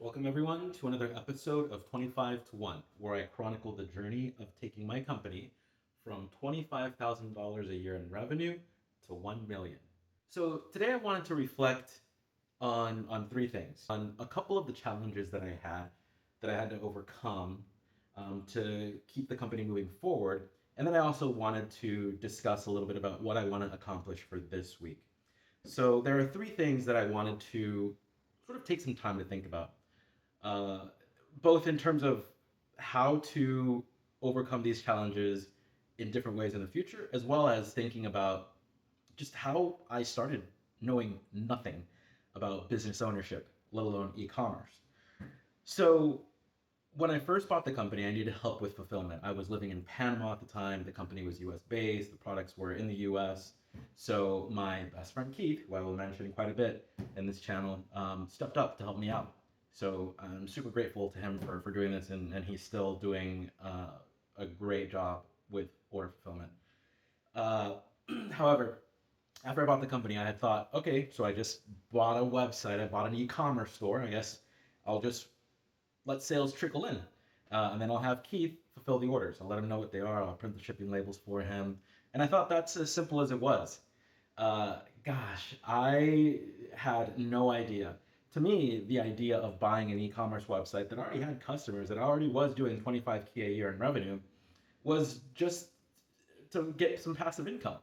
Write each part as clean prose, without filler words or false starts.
Welcome, everyone, to another episode of 25 to 1, where I chronicle the journey of taking my company from $25,000 a year in revenue to 1 million. So, today I wanted to reflect on three things, on a couple of the challenges that I had to overcome to keep the company moving forward. And then I also wanted to discuss a little bit about what I want to accomplish for this week. So, there are three things that I wanted to sort of take some time to think about, uh, both in terms of how to overcome these challenges in different ways in the future, as well as thinking about just how I started knowing nothing about business ownership, let alone e-commerce. So when I first bought the company, I needed help with fulfillment. I was living in Panama at the time. The company was US based, the products were in the US. So my best friend Keith, who I will mention quite a bit in this channel, stepped up to help me out. So I'm super grateful to him for doing this, and he's still doing a great job with order fulfillment. Uh, However, after I bought the company, I had thought, okay, so I just bought a website, I bought an e-commerce store. I guess I'll just let sales trickle in. And then I'll have Keith fulfill the orders. I'll let him know what they are. I'll print the shipping labels for him. And I thought that's as simple as it was. Gosh, I had no idea. To me, the idea of buying an e-commerce website that already had customers, that already was doing 25K a year in revenue, was just to get some passive income.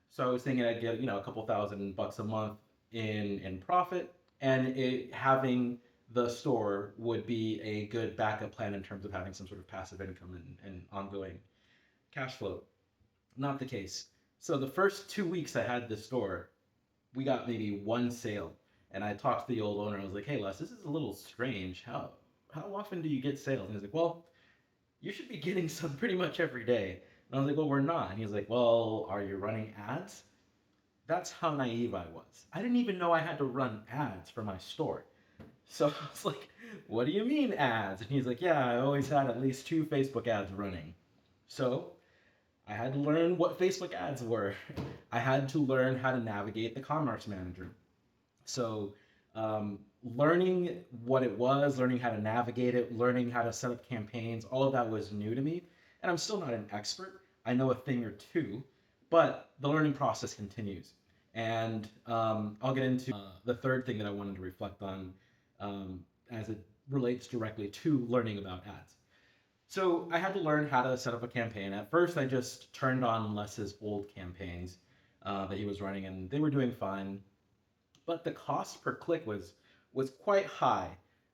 So I was thinking I'd get, a couple $1,000 a month in profit, and it having the store would be a good backup plan in terms of having some sort of passive income and ongoing cash flow. Not the case. So the first 2 weeks I had this store, we got maybe one sale. And I talked to the old owner. I was like, "Hey, Les, this is a little strange. How often do you get sales?" And he's like, "Well, you should be getting some pretty much every day." And I was like, "Well, we're not." And he's like, "Well, are you running ads?" That's how naive I was. I didn't even know I had to run ads for my store. So I was like, "What do you mean ads?" And he's like, "Yeah, I always had at least two Facebook ads running." So I had to learn what Facebook ads were. I had to learn how to navigate the Commerce Manager. So learning what it was, learning how to navigate it, learning how to set up campaigns, all of that was new to me. And I'm still not an expert. I know a thing or two, but the learning process continues. And I'll get into the third thing that I wanted to reflect on, as it relates directly to learning about ads. So I had to learn how to set up a campaign. At first, I just turned on Les's old campaigns that he was running, and they were doing fine. But the cost per click was quite high.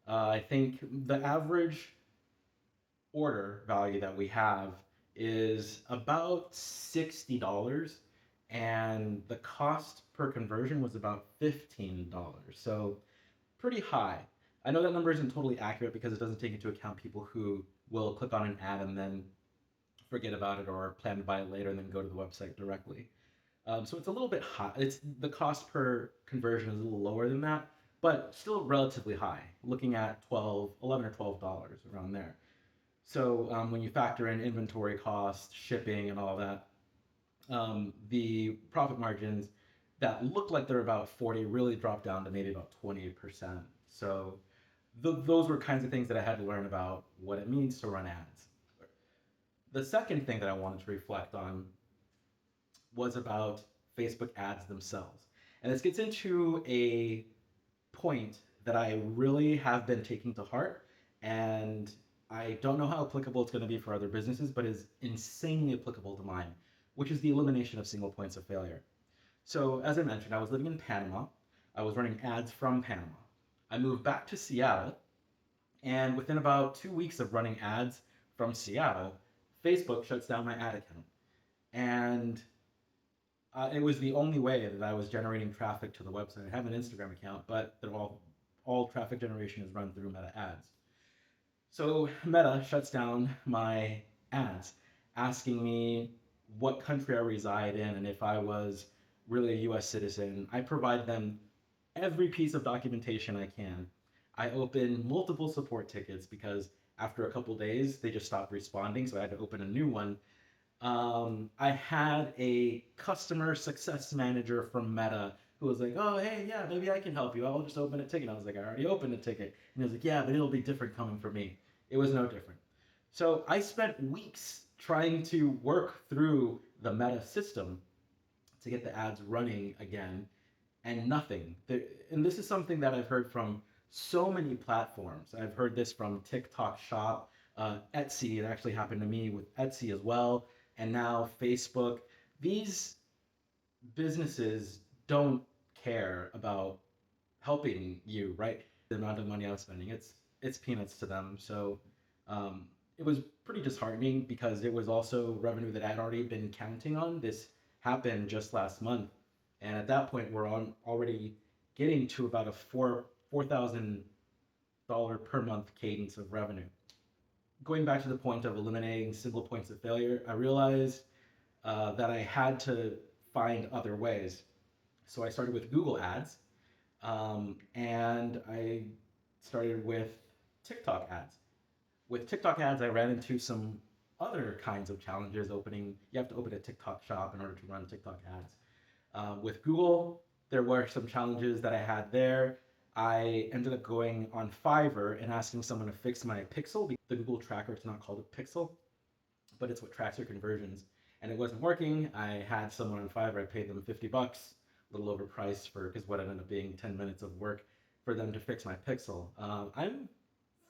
I think the average order value that we have is about $60, and the cost per conversion was about $15. So pretty high. I know that number isn't totally accurate because it doesn't take into account people who will click on an ad and then forget about it or plan to buy it later and then go to the website directly. So it's a little bit high. It's the cost per conversion is a little lower than that, but still relatively high. Looking at 12, 11 or $12 around there. So when you factor in inventory costs, shipping, and all that, the profit margins that look like they're about 40 really drop down to maybe about 28%. So those were kinds of things that I had to learn about what it means to run ads. The second thing that I wanted to reflect on was about Facebook ads themselves. And this gets into a point that I really have been taking to heart, and I don't know how applicable it's going to be for other businesses, but is insanely applicable to mine, which is the elimination of single points of failure. So, as I mentioned, I was living in Panama. I was running ads from Panama. I moved back to Seattle, and within about 2 weeks of running ads from Seattle, Facebook shuts down my ad account. And it was the only way that I was generating traffic to the website. I have an Instagram account, but they're all traffic generation is run through Meta ads. So Meta shuts down my ads, asking me what country I reside in and if I was really a US citizen. I provide them every piece of documentation I can. I open multiple support tickets because after a couple days they just stopped responding, so I had to open a new one. I had a customer success manager from Meta who was like, "Oh, hey, yeah, maybe I can help you. I'll just open a ticket." I was like, "I already opened a ticket." And he was like, "Yeah, but it'll be different coming from me." It was no different. So I spent weeks trying to work through the Meta system to get the ads running again, and nothing. And this is something that I've heard from so many platforms. I've heard this from TikTok Shop, Etsy. It actually happened to me with Etsy as well, and now Facebook. These businesses don't care about helping you, right? The amount of money I was spending, it's peanuts to them. So it was pretty disheartening because it was also revenue that I'd already been counting on. This happened just last month, and at that point, we're on already getting to about a $4,000 per month cadence of revenue. Going back to the point of eliminating single points of failure, I realized that I had to find other ways. So I started with Google Ads, and I started with TikTok ads. With TikTok ads, I ran into some other kinds of challenges. You have to open a TikTok shop in order to run TikTok ads. With Google, there were some challenges that I had there. I ended up going on Fiverr and asking someone to fix my pixel. The Google tracker, it's not called a pixel, but it's what tracks your conversions. And it wasn't working. I had someone on Fiverr, I paid them $50, a little overpriced for, because what ended up being 10 minutes of work for them to fix my pixel. I'm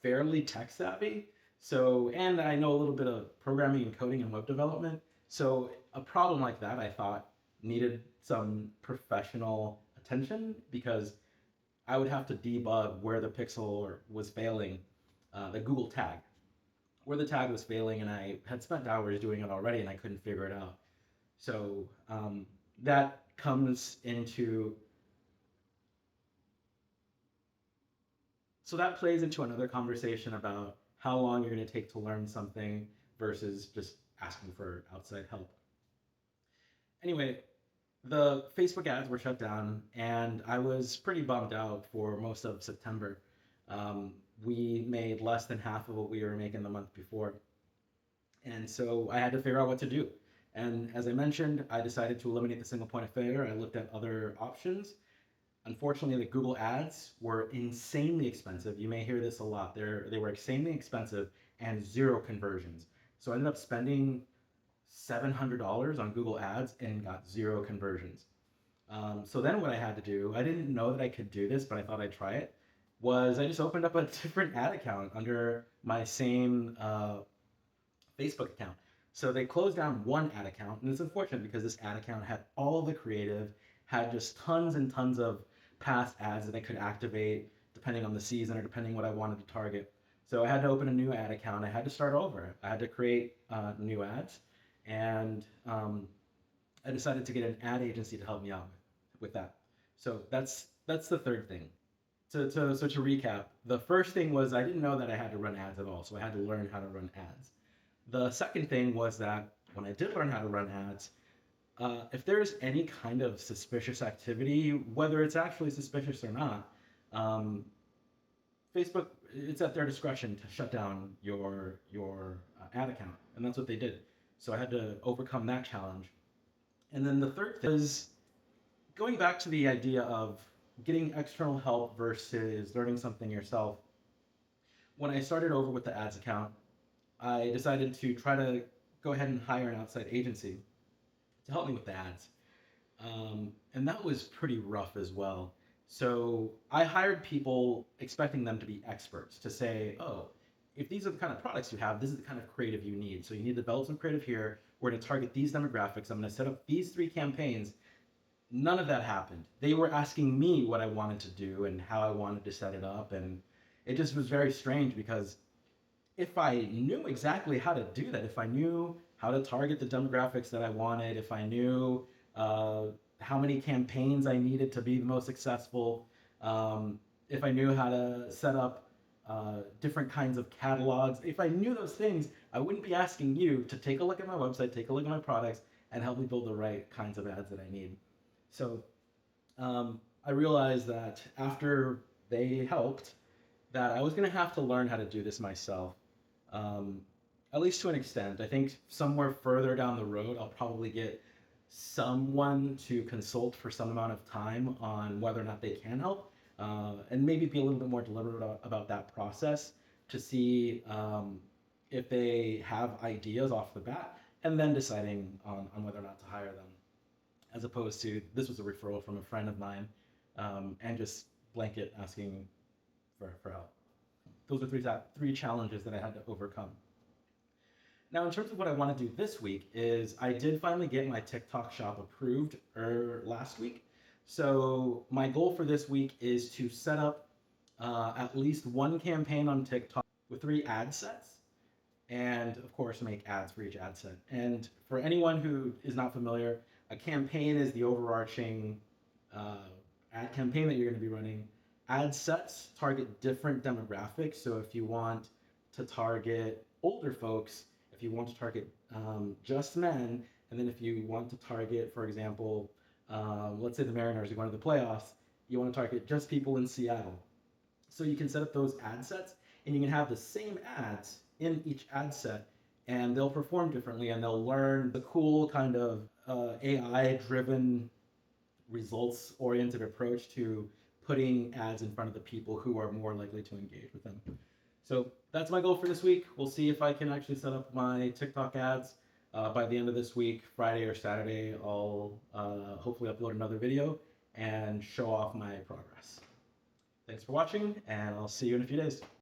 fairly tech savvy, so, and I know a little bit of programming and coding and web development. So a problem like that, I thought, needed some professional attention because I would have to debug where the pixel was failing, the Google tag, where the tag was failing, and I had spent hours doing it already, and I couldn't figure it out. So that comes into so that plays into another conversation about how long you're going to take to learn something versus just asking for outside help. Anyway, the Facebook ads were shut down, and I was pretty bummed out for most of September. We made less than half of what we were making the month before, and so I had to figure out what to do. And as I mentioned, I decided to eliminate the single point of failure. I looked at other options. Unfortunately, the Google ads were insanely expensive. You may hear this a lot. They were insanely expensive and zero conversions. So I ended up spending $700 on Google ads and got zero conversions. So then what I had to do, I didn't know that I could do this, but I thought I'd try it, was I just opened up a different ad account under my same Facebook account. So they closed down one ad account, and it's unfortunate because this ad account had all the creative, had just tons and tons of past ads that I could activate depending on the season or depending what I wanted to target. So I had to open a new ad account. I had to start over. I had to create new ads, and I decided to get an ad agency to help me out with that. So that's the third thing. So to recap, the first thing was I didn't know that I had to run ads at all, so I had to learn how to run ads. The second thing was that when I did learn how to run ads, if there's any kind of suspicious activity, whether it's actually suspicious or not, um, Facebook, it's at their discretion to shut down your ad account, and that's what they did. So I had to overcome that challenge. And then the third thing was going back to the idea of getting external help versus learning something yourself. When I started over with the ads account, I decided to try to go ahead and hire an outside agency to help me with the ads. And that was pretty rough as well. So I hired people expecting them to be experts to say, oh, if these are the kind of products you have, this is the kind of creative you need. So you need to develop some creative here. We're going to target these demographics. I'm going to set up these 3 campaigns. None of that happened. They were asking me what I wanted to do and how I wanted to set it up. And it just was very strange because if I knew exactly how to do that, if I knew how to target the demographics that I wanted, if I knew uh, how many campaigns I needed to be the most successful, if I knew how to set up different kinds of catalogs, if I knew those things, I wouldn't be asking you to take a look at my website, take a look at my products, and help me build the right kinds of ads that I need. So I realized that after they helped, that I was going to have to learn how to do this myself, um, at least to an extent. I think somewhere further down the road, I'll probably get someone to consult for some amount of time on whether or not they can help, and maybe be a little bit more deliberate about that process to see if they have ideas off the bat, and then deciding on whether or not to hire them, as opposed to this was a referral from a friend of mine, and just blanket asking for help. Those are three challenges that I had to overcome. Now, in terms of what I want to do this week, is I did finally get my TikTok shop approved last week. So my goal for this week is to set up at least one campaign on TikTok with 3 ad sets, and of course make ads for each ad set. And for anyone who is not familiar, a campaign is the overarching ad campaign that you're going to be running. Ad sets target different demographics. So if you want to target older folks, if you want to target just men, and then if you want to target, for example, let's say the Mariners are going to the playoffs, you want to target just people in Seattle. So you can set up those ad sets, and you can have the same ads in each ad set, and they'll perform differently, and they'll learn the cool kind of AI-driven, results-oriented approach to putting ads in front of the people who are more likely to engage with them. So that's my goal for this week. We'll see if I can actually set up my TikTok ads by the end of this week, Friday or Saturday. I'll hopefully upload another video and show off my progress. Thanks for watching, and I'll see you in a few days.